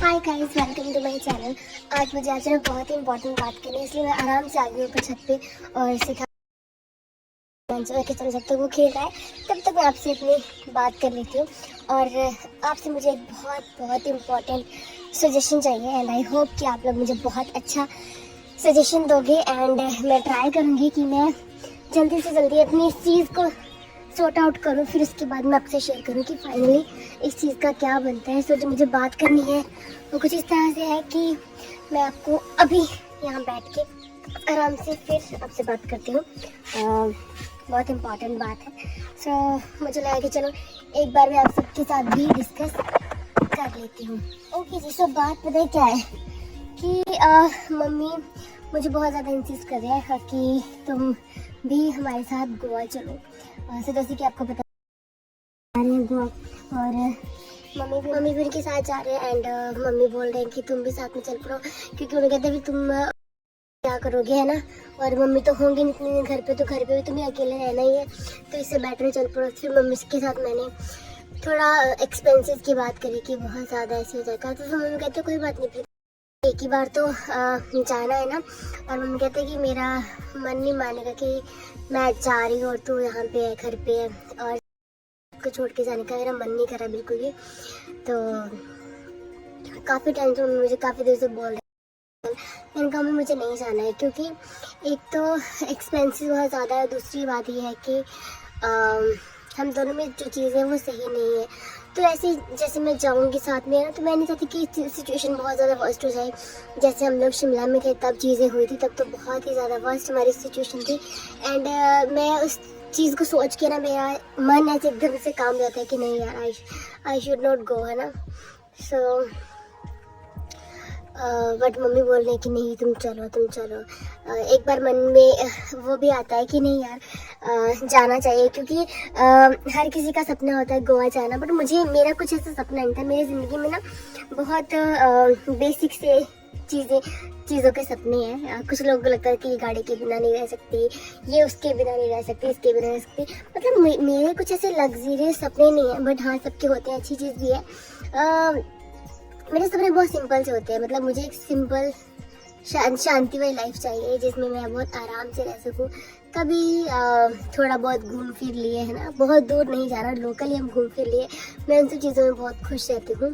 Hi guys, welcome to my channel. आज मुझे आपसे बहुत ही इंपॉर्टेंट बात करनी है, इसलिए मैं आराम से आ गई ऊपर छत पे और सिखा के चल जब तक वो खेल रहा है तब तक मैं आपसे अपनी बात कर लेती हूँ। और आपसे मुझे एक बहुत इम्पोर्टेंट सजेशन चाहिए एंड आई होप कि आप लोग मुझे बहुत अच्छा सजेशन दोगे। एंड मैं ट्राई करूँगी कि मैं जल्दी से जल्दी अपनी इस चीज़ को सॉर्ट आउट करूँ, फिर उसके बाद मैं आपसे शेयर करूँ कि फाइनली इस चीज़ का क्या बनता है। सो जो मुझे बात करनी है वो कुछ इस तरह से है कि मैं आपको अभी यहाँ बैठ के आराम से फिर आपसे बात करती हूँ। बहुत इम्पॉर्टेंट बात है। सो मुझे लगा कि चलो एक बार मैं आप सबके साथ भी डिस्कस कर लेती हूँ। ओके जी, सो बात पता है क्या है कि मम्मी मुझे बहुत ज़्यादा इंसिस्ट कर रहे हैं कि तुम भी हमारे साथ गोवा चलो। सो जैसे कि आपको पता है गोवा, और मम्मी भी उनके साथ जा रहे हैं एंड मम्मी बोल रहे हैं कि तुम भी साथ में चल पड़ो, क्योंकि उन्हें कहते हैं कि तुम क्या करोगे, है ना। और मम्मी तो होंगी नहीं इतने दिन घर पे, तो घर पे भी तुम्हें अकेले रहना ही है, तो इससे बेटर चल पड़ो। फिर मम्मी के साथ मैंने थोड़ा एक्सपेंसेस की बात करी कि बहुत ज़्यादा ऐसे हो जाएगा, तो फिर मम्मी कहते कोई बात नहीं, एक ही बार तो जाना है ना। और मम्मी कहते हैं कि मेरा मन नहीं मानेगा कि मैं जा रही हूँ और तू यहाँ पे है, घर पे है, और को छोड़ के जाने का मेरा मन नहीं कर रहा बिल्कुल भी। तो काफ़ी टाइम से मम्मी मुझे काफ़ी देर से बोल रहे हैं, मैंने कहा मुझे नहीं जाना है, क्योंकि एक तो एक्सपेंसिव बहुत ज़्यादा है, दूसरी बात ये है कि हम दोनों में जो चीज़ है वो सही नहीं है। तो ऐसे जैसे मैं जाऊंगी साथ में, है ना, तो मैं नहीं चाहती कि सिचुएशन बहुत ज़्यादा वर्स्ट हो जाए। जैसे हम लोग शिमला में थे तब चीज़ें हुई थी, तब तो बहुत ही ज़्यादा वर्स्ट हमारी सिचुएशन थी। एंड मैं उस चीज़ को सोच के ना मेरा मन ऐसे एकदम से काम जाता है कि नहीं यार, आई शुड नॉट गो, है ना। सो बट मम्मी बोल रहे हैं कि नहीं तुम चलो। एक बार मन में वो भी आता है कि नहीं यार, जाना चाहिए, क्योंकि हर किसी का सपना होता है गोवा जाना, बट मेरा कुछ ऐसा सपना नहीं था। मेरी ज़िंदगी में ना बहुत बेसिक से चीज़ों के सपने हैं। कुछ लोगों को लगता है कि ये गाड़ी के बिना नहीं रह सकती, ये उसके बिना नहीं रह सकती, इसके बिना रह सकती। मतलब मेरे कुछ ऐसे लग्जरियस सपने नहीं है, बट हाँ सबके होते हैं, अच्छी चीज़ भी है। मेरे सपने बहुत सिंपल से होते हैं। मतलब मुझे एक सिंपल शांति वाली लाइफ चाहिए, जिसमें मैं बहुत आराम से रह सकूं। कभी थोड़ा बहुत घूम फिर लिए, है ना, बहुत दूर नहीं जाना, लोकल ही हम घूम फिर लिए, मैं उन सब चीज़ों में बहुत खुश रहती हूँ।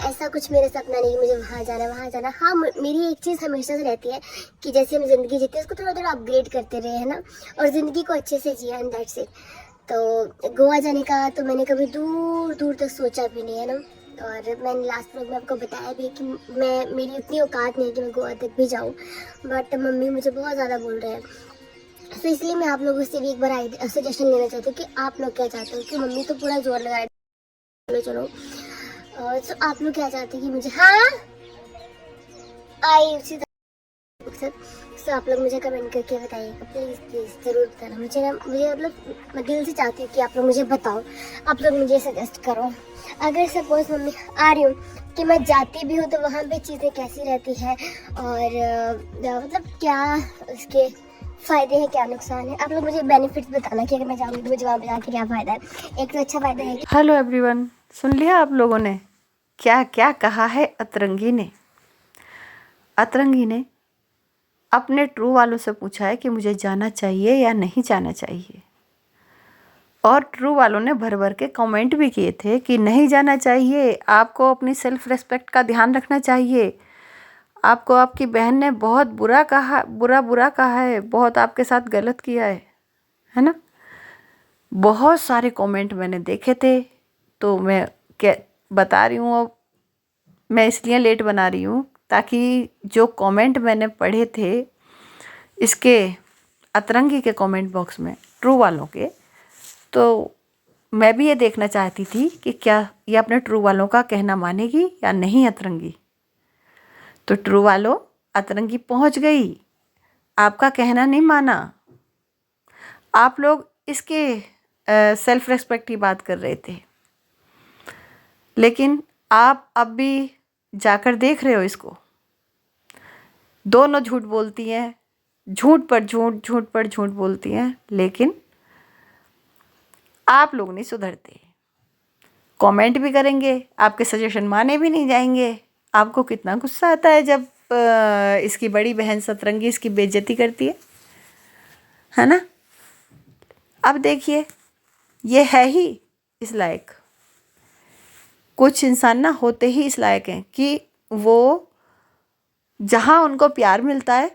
ऐसा कुछ मेरा सपना नहीं मुझे वहाँ जाना। हाँ, मेरी एक चीज़ हमेशा से रहती है कि जैसे हम ज़िंदगी जीते हैं उसको थोड़ा थोड़ा अपग्रेड करते रहे, है ना, और ज़िंदगी को अच्छे से जिया, एंड दैट्स इट। तो गोवा जाने का तो मैंने कभी दूर दूर तक सोचा भी नहीं, है ना। और मैंने लास्ट व्लॉग में आपको बताया भी कि मेरी इतनी औकात नहीं है कि मैं गोवा तक भी जाऊँ, बट मम्मी मुझे बहुत ज़्यादा बोल रहे हैं। तो इसलिए मैं आप लोगों से भी एक बार सजेशन लेना चाहती हूँ कि आप लोग क्या चाहते हो, कि मम्मी तो पूरा जोर लगाए चलो। तो आप लोग क्या चाहते हैं कि मुझे, हाँ आई उसी सर। तो आप लोग मुझे कमेंट करके बताइएगा, प्लीज़ ज़रूर बताना मुझे ना। मुझे मतलब मैं दिल से चाहती हूँ कि आप लोग मुझे बताओ, आप लोग मुझे सजेस्ट करो। अगर सपोज मम्मी आ रही हूँ कि मैं जाती भी हूँ तो वहाँ पे चीज़ें कैसी रहती है, और मतलब क्या उसके फ़ायदे हैं, क्या नुकसान है। आप लोग मुझे बेनिफिट्स बताना कि अगर मैं जाऊँगी तो मुझे वहाँ पे जाके क्या फ़ायदा है। एक तो अच्छा फ़ायदा है कि हेलो एवरीवन, सुन लिया आप लोगों ने क्या क्या कहा है अतरंगी ने। अतरंगी ने अपने ट्रू वालों से पूछा है कि मुझे जाना चाहिए या नहीं जाना चाहिए, और ट्रू वालों ने भर भर के कमेंट भी किए थे कि नहीं जाना चाहिए, आपको अपनी सेल्फ रिस्पेक्ट का ध्यान रखना चाहिए, आपको आपकी बहन ने बहुत बुरा कहा है, बहुत आपके साथ गलत किया है ना। बहुत सारे कमेंट मैंने देखे थे, तो मैं क्या बता रही हूँ। अब मैं इसलिए लेट बना रही हूँ ताकि जो कमेंट मैंने पढ़े थे इसके अतरंगी के कमेंट बॉक्स में ट्रू वालों के, तो मैं भी ये देखना चाहती थी कि क्या ये अपने ट्रू वालों का कहना मानेगी या नहीं अतरंगी। तो ट्रू वालों, अतरंगी पहुंच गई, आपका कहना नहीं माना। आप लोग इसके सेल्फ रेस्पेक्ट की बात कर रहे थे, लेकिन आप अब भी जाकर देख रहे हो इसको। दोनों झूठ बोलती हैं, झूठ पर झूठ बोलती हैं, लेकिन आप लोग नहीं सुधरते। कमेंट भी करेंगे, आपके सजेशन माने भी नहीं जाएंगे, आपको कितना गुस्सा आता है जब इसकी बड़ी बहन सतरंगी इसकी बेइज्जती करती है ना। अब देखिए, ये है ही इस लायक। कुछ इंसान ना होते ही इस लायक हैं कि वो जहाँ उनको प्यार मिलता है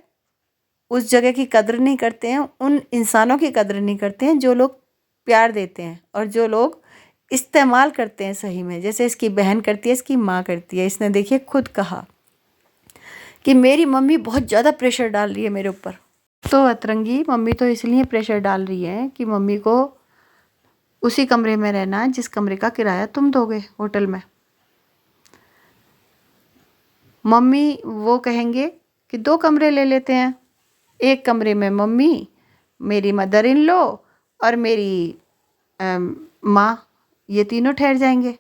उस जगह की कदर नहीं करते हैं, उन इंसानों की कदर नहीं करते हैं जो लोग प्यार देते हैं और जो लोग इस्तेमाल करते हैं सही में, जैसे इसकी बहन करती है, इसकी माँ करती है। इसने देखिए खुद कहा कि मेरी मम्मी बहुत ज़्यादा प्रेशर डाल रही है मेरे ऊपर। तो अतरंगी, मम्मी तो इसलिए प्रेशर डाल रही है कि मम्मी को उसी कमरे में रहना है जिस कमरे का किराया तुम दोगे होटल में। मम्मी वो कहेंगे कि 2 कमरे ले लेते हैं, एक कमरे में मम्मी, मेरी मदर इन लॉ और मेरी माँ, ये तीनों ठहर जाएंगे,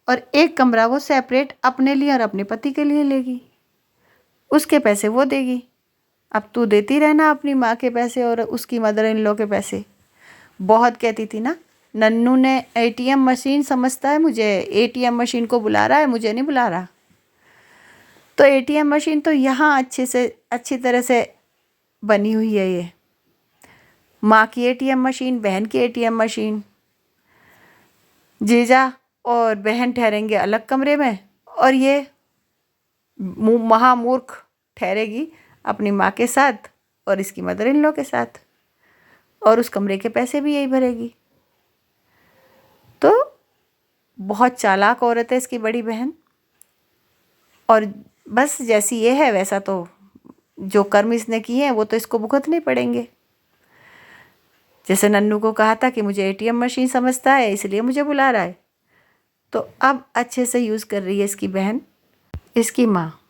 और एक कमरा वो सेपरेट अपने लिए और अपने पति के लिए लेगी, उसके पैसे वो देगी। अब तू देती रहना अपनी माँ के पैसे और उसकी मदर इन लॉ के पैसे। बहुत कहती थी ना, नन्नू ने एटीएम मशीन समझता है मुझे, एटीएम मशीन को बुला रहा है, मुझे नहीं बुला रहा। तो एटीएम मशीन तो यहाँ अच्छी तरह से बनी हुई है। ये माँ की एटीएम मशीन, बहन की एटीएम मशीन। जीजा और बहन ठहरेंगे अलग कमरे में और ये महामूर्ख ठहरेगी अपनी माँ के साथ और इसकी मदर इन लॉ के साथ, और उस कमरे के पैसे भी यही भरेगी। तो बहुत चालाक औरत है इसकी बड़ी बहन, और बस जैसी ये है वैसा तो जो कर्म इसने किए हैं वो तो इसको भुगतने पड़ेंगे। जैसे नन्नू को कहा था कि मुझे एटीएम मशीन समझता है इसलिए मुझे बुला रहा है, तो अब अच्छे से यूज़ कर रही है इसकी बहन, इसकी माँ।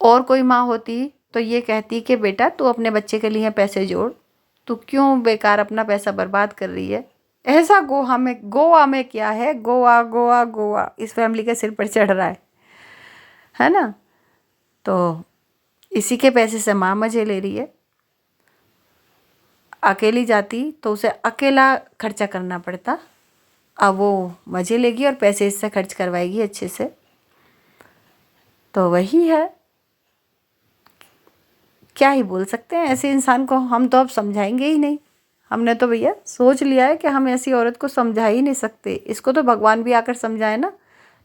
और कोई माँ होती तो ये कहती कि बेटा तू अपने बच्चे के लिए पैसे जोड़, तू क्यों बेकार अपना पैसा बर्बाद कर रही है। ऐसा गोवा में क्या है, गोवा गोवा गोवा इस फैमिली के सिर पर चढ़ रहा है ना। तो इसी के पैसे से माँ मज़े ले रही है। अकेली जाती तो उसे अकेला खर्चा करना पड़ता, अब वो मज़े लेगी और पैसे इससे खर्च करवाएगी अच्छे से। तो वही है, क्या ही बोल सकते हैं ऐसे इंसान को। हम तो अब समझाएंगे ही नहीं, हमने तो भैया सोच लिया है कि हम ऐसी औरत को समझा ही नहीं सकते। इसको तो भगवान भी आकर समझाए ना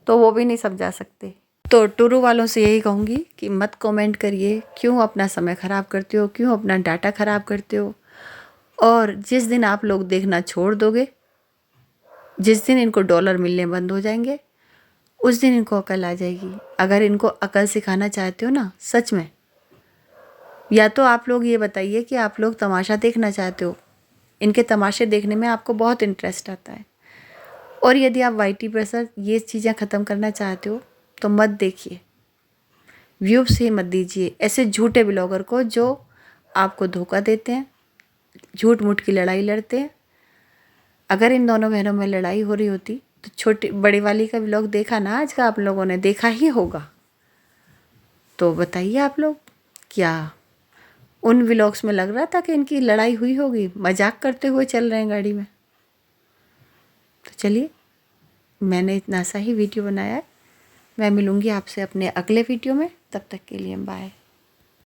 तो वो भी नहीं समझा सकते। तो टुरु वालों से यही कहूँगी कि मत कमेंट करिए, क्यों अपना समय ख़राब करते हो, क्यों अपना डाटा ख़राब करते हो। और जिस दिन आप लोग देखना छोड़ दोगे, जिस दिन इनको डॉलर मिलने बंद हो जाएंगे, उस दिन इनको अकल आ जाएगी। अगर इनको अकल सिखाना चाहते हो ना सच में, या तो आप लोग ये बताइए कि आप लोग तमाशा देखना चाहते हो, इनके तमाशे देखने में आपको बहुत इंटरेस्ट आता है। और यदि आप वाईटी प्रेशर ये चीज़ें ख़त्म करना चाहते हो तो मत देखिए, व्यूज़ ही मत दीजिए ऐसे झूठे ब्लॉगर को जो आपको धोखा देते हैं, झूठ मूठ की लड़ाई लड़ते हैं। अगर इन दोनों बहनों में लड़ाई हो रही होती तो छोटी बड़ी वाली का व्लॉग देखा ना आज का, आप लोगों ने देखा ही होगा। तो बताइए आप लोग, क्या उन व्लॉग्स में लग रहा था कि इनकी लड़ाई हुई होगी? मजाक करते हुए चल रहे हैं गाड़ी में। तो चलिए, मैंने इतना सा ही वीडियो बनाया है। मैं मिलूँगी आपसे अपने अगले वीडियो में, तब तक के लिए बाय।